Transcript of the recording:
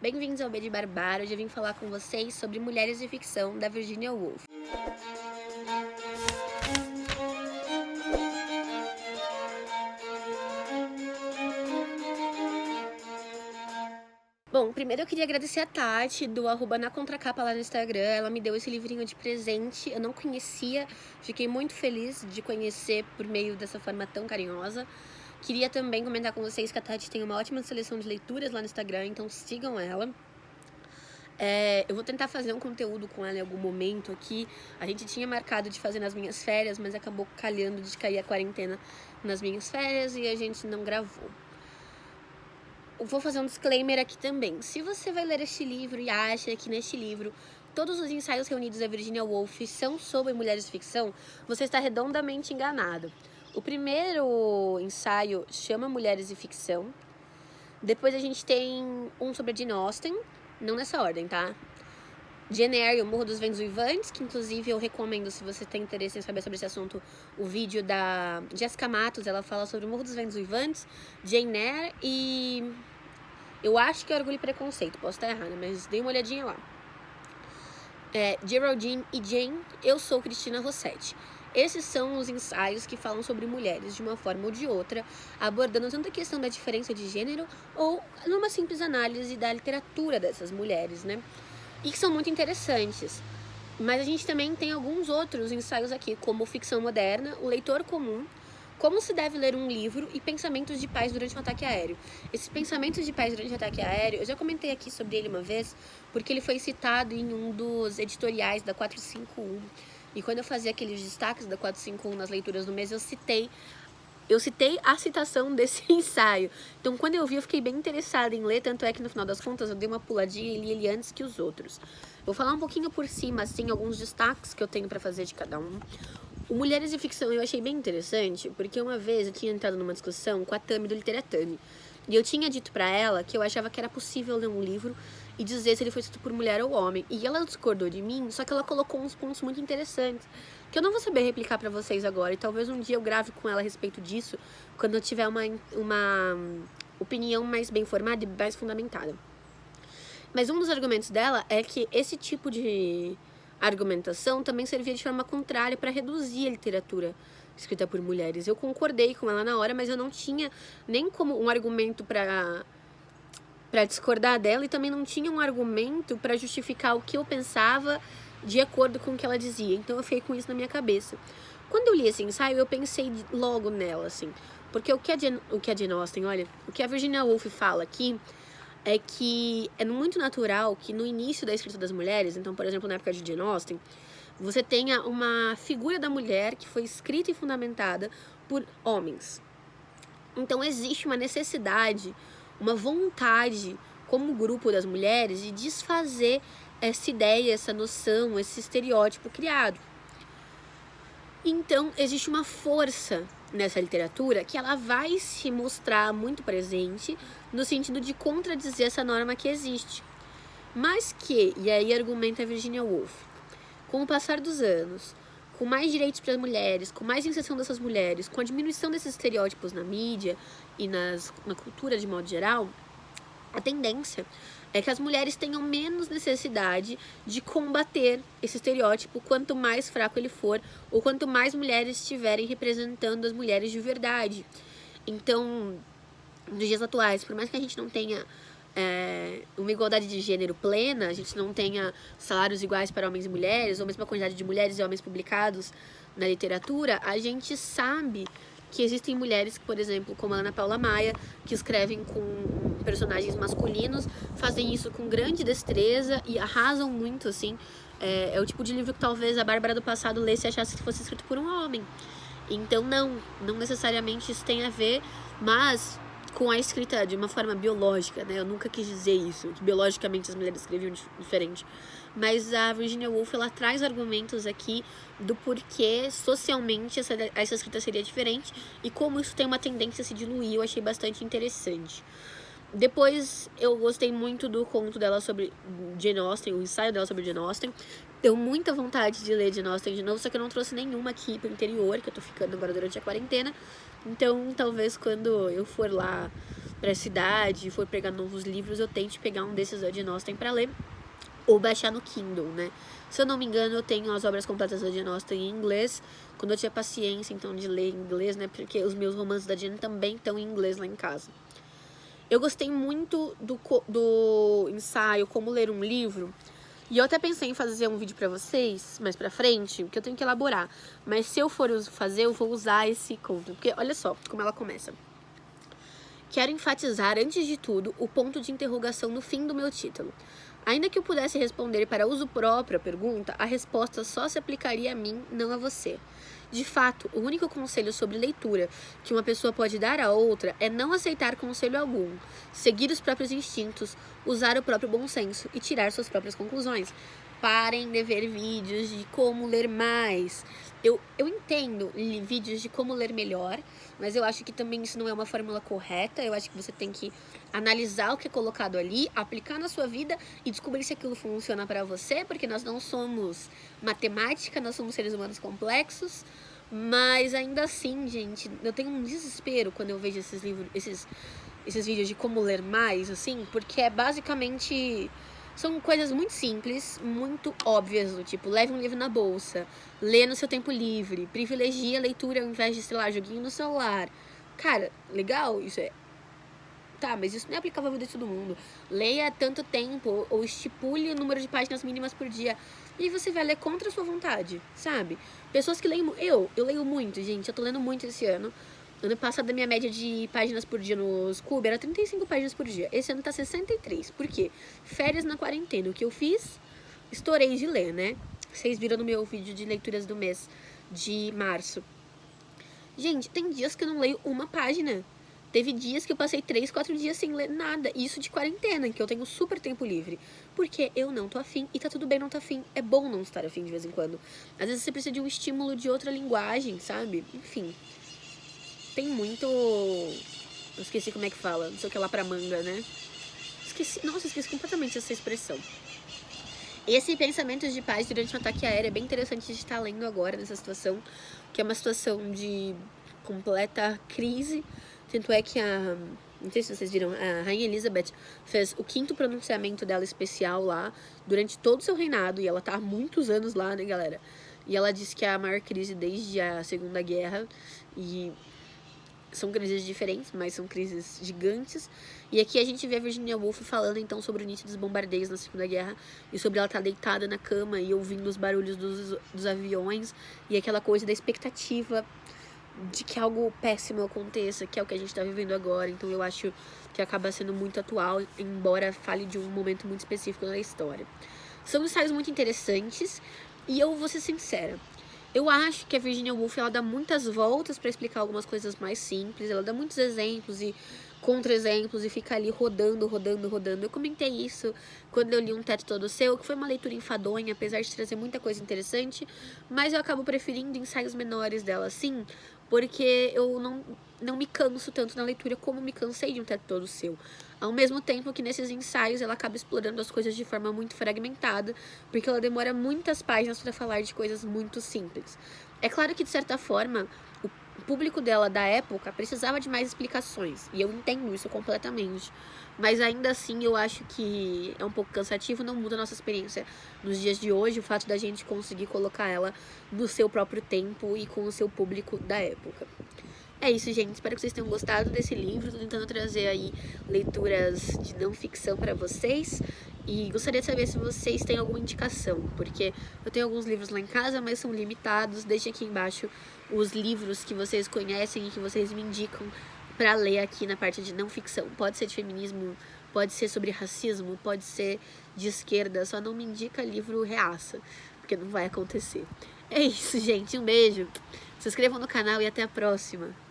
Bem-vindos ao B de Barbaro. Hoje eu vim falar com vocês sobre Mulheres de Ficção, da Virginia Woolf. Bom, primeiro eu queria agradecer a Tati, do @nacontracapa lá no Instagram. Ela me deu esse livrinho de presente, eu não conhecia, fiquei muito feliz de conhecer por meio dessa forma tão carinhosa. Queria também comentar com vocês que a Tati tem uma ótima seleção de leituras lá no Instagram, então sigam ela. Eu vou tentar fazer um conteúdo com ela em algum momento aqui. A gente tinha marcado de fazer nas minhas férias, mas acabou calhando de cair a quarentena nas minhas férias e a gente não gravou. Eu vou fazer um disclaimer aqui também. Se você vai ler este livro e acha que neste livro todos os ensaios reunidos da Virginia Woolf são sobre mulheres de ficção, você está redondamente enganado. O primeiro ensaio chama Mulheres de Ficção. Depois a gente tem um sobre a Jane Austen, não nessa ordem, tá? Jane Eyre, O Morro dos Ventos Uivantes, que inclusive eu recomendo, se você tem interesse em saber sobre esse assunto, o vídeo da Jessica Matos. Ela fala sobre O Morro dos Ventos Uivantes, Jane Eyre e eu acho que é Orgulho e Preconceito, posso estar errada, mas dei uma olhadinha lá. Geraldine e Jane, Eu Sou Cristina Rossetti. Esses são os ensaios que falam sobre mulheres de uma forma ou de outra, abordando tanto a questão da diferença de gênero ou numa simples análise da literatura dessas mulheres, né? E que são muito interessantes. Mas a gente também tem alguns outros ensaios aqui, como Ficção Moderna, O Leitor Comum, Como se deve ler um livro e Pensamentos de Paz durante um ataque aéreo. Esses Pensamentos de Paz durante um ataque aéreo, eu já comentei aqui sobre ele uma vez, porque ele foi citado em um dos editoriais da 451. E quando eu fazia aqueles destaques da 451 nas leituras do mês, eu citei a citação desse ensaio. Então, quando eu vi, eu fiquei bem interessada em ler, tanto é que no final das contas eu dei uma puladinha e li ele antes que os outros. Vou falar um pouquinho por cima, assim, alguns destaques que eu tenho pra fazer de cada um. O Mulheres de Ficção eu achei bem interessante, porque uma vez eu tinha entrado numa discussão com a Tami do Literatame. E eu tinha dito pra ela que eu achava que era possível ler um livro e dizer se ele foi escrito por mulher ou homem. E ela discordou de mim, só que ela colocou uns pontos muito interessantes, que eu não vou saber replicar pra vocês agora. E talvez um dia eu grave com ela a respeito disso, quando eu tiver uma opinião mais bem formada e mais fundamentada. Mas um dos argumentos dela é que esse tipo de argumentação também servia de forma contrária para reduzir a literatura escrita por mulheres. Eu concordei com ela na hora, mas eu não tinha nem como um argumento para discordar dela e também não tinha um argumento para justificar o que eu pensava de acordo com o que ela dizia. Então eu fiquei com isso na minha cabeça. Quando eu li esse ensaio, eu pensei logo nela, assim, porque o que a Jane Austen, olha, o que a Virginia Woolf fala aqui é que é muito natural que no início da escrita das mulheres, então, por exemplo, na época de Jane Austen, você tenha uma figura da mulher que foi escrita e fundamentada por homens. Então, existe uma necessidade, uma vontade, como grupo das mulheres, de desfazer essa ideia, essa noção, esse estereótipo criado. Então, existe uma força nessa literatura que ela vai se mostrar muito presente no sentido de contradizer essa norma que existe. Mas que, e aí argumenta a Virginia Woolf, com o passar dos anos, com mais direitos para as mulheres, com mais inserção dessas mulheres, com a diminuição desses estereótipos na mídia e na cultura de modo geral, a tendência é que as mulheres tenham menos necessidade de combater esse estereótipo quanto mais fraco ele for, ou quanto mais mulheres estiverem representando as mulheres de verdade. Então, nos dias atuais, por mais que a gente não tenha uma igualdade de gênero plena, a gente não tenha salários iguais para homens e mulheres, ou mesma quantidade de mulheres e homens publicados na literatura, a gente sabe que existem mulheres, por exemplo, como a Ana Paula Maia, que escrevem com personagens masculinos, fazem isso com grande destreza e arrasam muito, assim. É o tipo de livro que talvez a Bárbara do passado lesse e achasse que fosse escrito por um homem. Então, não necessariamente isso tem a ver, mas com a escrita de uma forma biológica, né? Eu nunca quis dizer isso, que biologicamente as mulheres escreviam diferente. Mas a Virginia Woolf, ela traz argumentos aqui do porquê socialmente essa escrita seria diferente e como isso tem uma tendência a se diluir. Eu achei bastante interessante. Depois eu gostei muito do conto dela sobre Jane Austen, o ensaio dela sobre Jane Austen. Deu muita vontade de ler Jane Austen de novo, só que eu não trouxe nenhuma aqui pro interior, que eu tô ficando agora durante a quarentena. Então, talvez quando eu for lá pra cidade e for pegar novos livros, eu tente pegar um desses da Jane Austen pra ler, ou baixar no Kindle, né? Se eu não me engano, eu tenho as obras completas da Jane Austen em inglês, quando eu tinha paciência, então, de ler em inglês, né? Porque os meus romances da Jane também estão em inglês lá em casa. Eu gostei muito do ensaio Como Ler um Livro, e eu até pensei em fazer um vídeo pra vocês, mais pra frente, que eu tenho que elaborar. Mas se eu for fazer, eu vou usar esse conto, porque olha só como ela começa. Quero enfatizar, antes de tudo, o ponto de interrogação no fim do meu título. Ainda que eu pudesse responder para uso próprio a pergunta, a resposta só se aplicaria a mim, não a você. De fato, o único conselho sobre leitura que uma pessoa pode dar a outra é não aceitar conselho algum, seguir os próprios instintos, usar o próprio bom senso e tirar suas próprias conclusões. Parem de ver vídeos de como ler mais. Eu entendo vídeos de como ler melhor, mas eu acho que também isso não é uma fórmula correta. Eu acho que você tem que analisar o que é colocado ali, aplicar na sua vida e descobrir se aquilo funciona para você, porque nós não somos matemática, nós somos seres humanos complexos. Mas ainda assim, gente, eu tenho um desespero quando eu vejo esses livros, esses vídeos de como ler mais, assim, porque é basicamente... São coisas muito simples, muito óbvias, do tipo, leve um livro na bolsa, lê no seu tempo livre, privilegie a leitura ao invés de, sei lá, joguinho no celular. Cara, legal, isso é... Tá, mas isso não é aplicável à vida de todo mundo. Leia tanto tempo, ou estipule o número de páginas mínimas por dia, e você vai ler contra a sua vontade, sabe? Pessoas que leem... Eu leio muito, gente, eu tô lendo muito esse ano. Ano passado, a minha média de páginas por dia no Scooby era 35 páginas por dia. Esse ano tá 63. Por quê? Férias na quarentena. O que eu fiz? Estourei de ler, né? Vocês viram no meu vídeo de leituras do mês de março. Gente, tem dias que eu não leio uma página. Teve dias que eu passei 3, 4 dias sem ler nada. Isso de quarentena, que eu tenho super tempo livre. Porque eu não tô afim. E tá tudo bem não tá afim. É bom não estar afim de vez em quando. Às vezes você precisa de um estímulo de outra linguagem, sabe? Enfim... Tem muito... Eu esqueci como é que fala. Não sei o que lá pra manga, né? Nossa, esqueci completamente essa expressão. Esse Pensamentos de Paz durante um ataque aéreo é bem interessante de estar lendo agora nessa situação. Que é uma situação de completa crise. Tanto é que não sei se vocês viram, a Rainha Elizabeth fez o 5º pronunciamento dela especial lá durante todo o seu reinado. E ela tá há muitos anos lá, né, galera? E ela disse que é a maior crise desde a Segunda Guerra. E... são crises diferentes, mas são crises gigantes. E aqui a gente vê a Virginia Woolf falando então sobre o início dos bombardeios na Segunda Guerra e sobre ela estar deitada na cama e ouvindo os barulhos dos aviões e aquela coisa da expectativa de que algo péssimo aconteça, que é o que a gente está vivendo agora. Então eu acho que acaba sendo muito atual, embora fale de um momento muito específico da história. São ensaios muito interessantes e eu vou ser sincera. Eu acho que a Virginia Woolf, ela dá muitas voltas para explicar algumas coisas mais simples, ela dá muitos exemplos e contra-exemplos e fica ali rodando. Eu comentei isso quando eu li Um Teto Todo Seu, que foi uma leitura enfadonha, apesar de trazer muita coisa interessante, mas eu acabo preferindo ensaios menores dela, sim, porque eu não me canso tanto na leitura como me cansei de Um Teto Todo Seu. Ao mesmo tempo que nesses ensaios ela acaba explorando as coisas de forma muito fragmentada, porque ela demora muitas páginas para falar de coisas muito simples. É claro que, de certa forma, o público dela da época precisava de mais explicações, e eu entendo isso completamente. Mas ainda assim eu acho que é um pouco cansativo, não muda a nossa experiência nos dias de hoje, o fato da gente conseguir colocar ela no seu próprio tempo e com o seu público da época. É isso, gente. Espero que vocês tenham gostado desse livro. Tô tentando trazer aí leituras de não ficção pra vocês. E gostaria de saber se vocês têm alguma indicação, porque eu tenho alguns livros lá em casa, mas são limitados. Deixe aqui embaixo os livros que vocês conhecem e que vocês me indicam pra ler aqui na parte de não ficção. Pode ser de feminismo, pode ser sobre racismo, pode ser de esquerda. Só não me indica livro reaça, porque não vai acontecer. É isso, gente. Um beijo. Se inscrevam no canal e até a próxima.